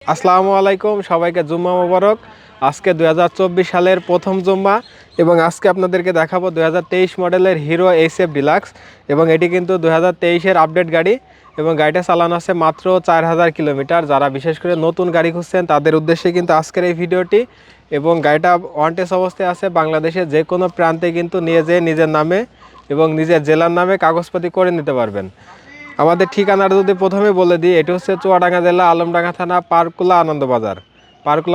আসসালামু আলাইকুম, সবাইকে জুম্মা মোবারক। আজকে 2024 সালের প্রথম জুম্মা এবং আজকে আপনাদেরকে দেখাবো 2023 মডেলের হিরো এইচএফ ডিলাক্স এবং এটি কিন্তু 2023-এর আপডেট গাড়ি এবং গাড়িটা চালানো আছে মাত্র 4000 কিলোমিটার। যারা বিশেষ করে নতুন গাড়ি খুঁজছেন তাদের উদ্দেশ্যে কিন্তু আজকের এই ভিডিওটি। এবং গাড়িটা ওয়ান টেস্ট অবস্থায় আছে, বাংলাদেশের যে কোনো প্রান্তে কিন্তু নিয়ে যেয়ে নিজের নামে এবং নিজের জেলার নামে কাগজপাতি করে নিতে পারবেন। আমাদের ঠিকানাটা যদি প্রথমে বলে দিই, এটি হচ্ছে চুয়াডাঙ্গা জেলা আলমডাঙ্গা থানা পারকুলা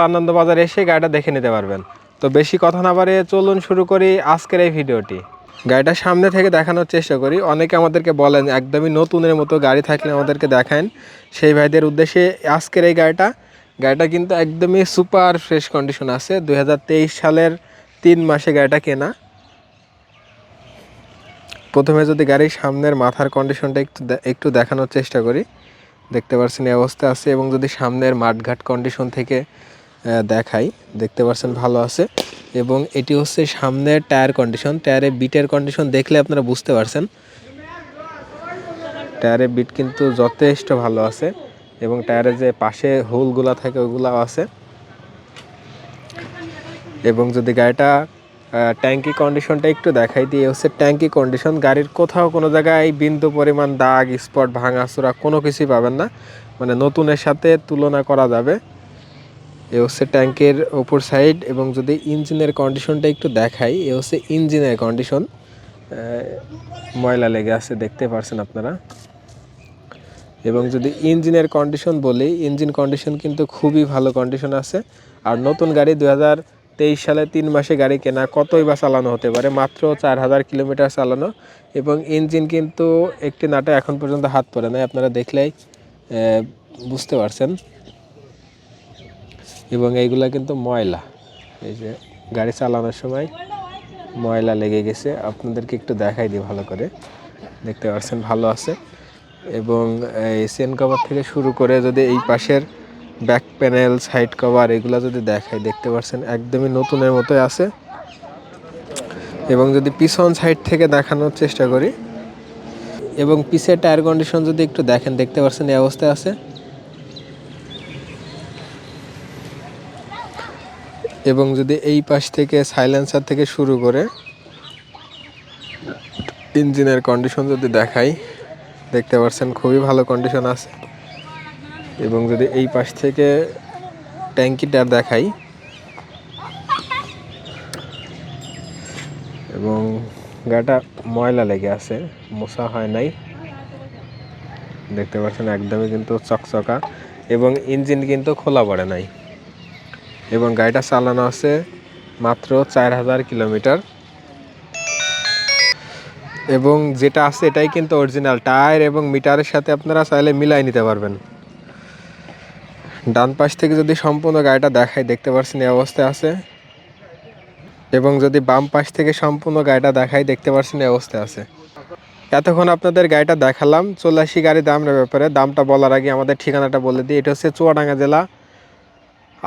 আনন্দবাজার এসে গাড়িটা দেখে নিতে পারবেন। তো বেশি কথা না বাড়িয়ে চলুন শুরু করি আজকের এই ভিডিওটি। গাড়িটা সামনে থেকে দেখানোর চেষ্টা করি। অনেকে আমাদেরকে বলেন একদমই নতুনের মতো গাড়ি থাকলে আমাদেরকে দেখান, সেই ভাইদের উদ্দেশ্যে আজকের এই গাড়িটা কিন্তু একদমই সুপার ফ্রেশ কন্ডিশন আছে। 2023 সালের 3 মাসে গাড়িটা কেনা। প্রথমে যদি গাড়ির সামনের মাথার কন্ডিশনটা একটু দেখানোর চেষ্টা করি, দেখতে পাচ্ছেন এই অবস্থা আছে। এবং যদি সামনের মাঠঘাট কন্ডিশন থেকে দেখাই, দেখতে পাচ্ছেন ভালো আছে। এবং এটি হচ্ছে সামনের টায়ার কন্ডিশন, টায়ারের বিটের কন্ডিশন দেখলে আপনারা বুঝতে পারছেন টায়ারের বিট কিন্তু যথেষ্ট ভালো আছে। এবং টায়ারের যে পাশে হোলগুলা থাকে ওগুলাও আছে। এবং যদি গাড়িটা ট্যাঙ্কি কন্ডিশনটা একটু দেখাই দিয়ে, হচ্ছে ট্যাঙ্কি কন্ডিশন। গাড়ির কোথাও কোনো জায়গায় বিন্দু পরিমাণ দাগ স্পট ভাঙাচোরা কোনো কিছুই পাবেন না, মানে নতুনের সাথে তুলনা করা যাবে। এ হচ্ছে ট্যাঙ্কের ওপর সাইড। এবং যদি ইঞ্জিনের কন্ডিশনটা একটু দেখাই, এ হচ্ছে ইঞ্জিনের কন্ডিশন। ময়লা লেগে আছে দেখতে পারছেন আপনারা। এবং যদি ইঞ্জিনের কন্ডিশন বলি, ইঞ্জিন কন্ডিশন কিন্তু খুবই ভালো কন্ডিশন আছে। আর নতুন গাড়ি 2023 সালে 3 মাসে গাড়ি কেনা, কতই বা চালানো হতে পারে, মাত্র 4000 কিলোমিটার চালানো। এবং ইঞ্জিন কিন্তু একটি নাটে এখন পর্যন্ত হাত পড়ে নাই, আপনারা দেখলেই বুঝতে পারছেন। এবং এইগুলা কিন্তু ময়লা, এই যে গাড়ি চালানোর সময় ময়লা লেগে গেছে, আপনাদেরকে একটু দেখাই দিই ভালো করে, দেখতে পাচ্ছেন ভালো আছে। এবং এই চেন কভার থেকে শুরু করে যদি এই পাশের ব্যাক প্যানেল, সাইড কভার এগুলো যদি দেখাই, দেখতে পাচ্ছেন একদমই নতুনের মতোই আছে। এবং যদি পিছন সাইড থেকে দেখানোর চেষ্টা করি, এবং পিছের টায়ার কন্ডিশন যদি একটু দেখেন, দেখতে পাচ্ছেন এই অবস্থায় আছে। এবং যদি এই পাশ থেকে সাইলেন্সার থেকে শুরু করে ইঞ্জিনের কন্ডিশন যদি দেখাই, দেখতে পাচ্ছেন খুবই ভালো কন্ডিশন আছে। এবং যদি এই পাশ থেকে ট্যাঙ্কিটা দেখাই, এবং গাড়িটা ময়লা লেগে আছে, মোছা হয় নাই, দেখতে পাচ্ছেন একদমই কিন্তু চকচকা। এবং ইঞ্জিন কিন্তু খোলা পড়ে নাই। এবং গাড়িটা চালানো আছে মাত্র 4000 কিলোমিটার। এবং যেটা আছে এটাই কিন্তু অরিজিনাল টায়ার এবং মিটারের সাথে আপনারা চাইলে মিলাই নিতে পারবেন। ডান পাশ থেকে যদি সম্পূর্ণ গাড়িটা দেখাই, দেখতে পাচ্ছেন এই অবস্থায় আছে। এবং যদি বাম পাশ থেকে সম্পূর্ণ গাড়িটা দেখাই, দেখতে পাচ্ছেন এই অবস্থায় আছে। এতক্ষণ আপনাদের গাড়িটা দেখালাম। চলে আসি গাড়ির দামের ব্যাপারে। দামটা বলার আগে আমাদের ঠিকানাটা বলে দিই। এটা হচ্ছে চুয়াডাঙ্গা জেলা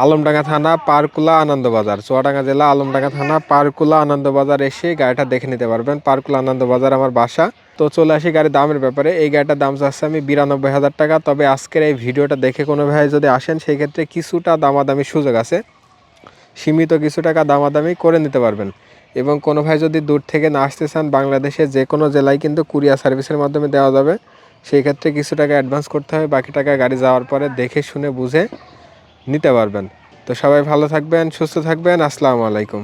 আলমডাঙ্গা থানা পারকুলা আনন্দবাজার। চুয়াডাঙ্গা জেলা আলমডাঙ্গা থানা পারকুলা আনন্দবাজার এসে গাড়িটা দেখে নিতে পারবেন। পারকুলা আনন্দবাজার আমার বাসা। তো চলে আসি গাড়ির দামের ব্যাপারে। এই গাড়িটার দাম চাচ্ছে আমি 92,000 টাকা। তবে আজকের এই ভিডিওটা দেখে কোনো ভাই যদি আসেন, সেই ক্ষেত্রে কিছুটা দামাদামি সুযোগ আছে, সীমিত কিছু টাকা দামাদামি করে নিতে পারবেন। এবং কোনো ভাই যদি দূর থেকে না আসতে চান, বাংলাদেশের যে কোনো জেলায় কিন্তু কুরিয়ার সার্ভিসের মাধ্যমে দেওয়া যাবে। সেই ক্ষেত্রে কিছু টাকা অ্যাডভান্স করতে হবে, বাকি টাকা গাড়ি যাওয়ার পরে দেখে শুনে বুঝে নিতে পারবেন। তো সবাই ভালো থাকবেন, সুস্থ থাকবেন। আসসালামু আলাইকুম।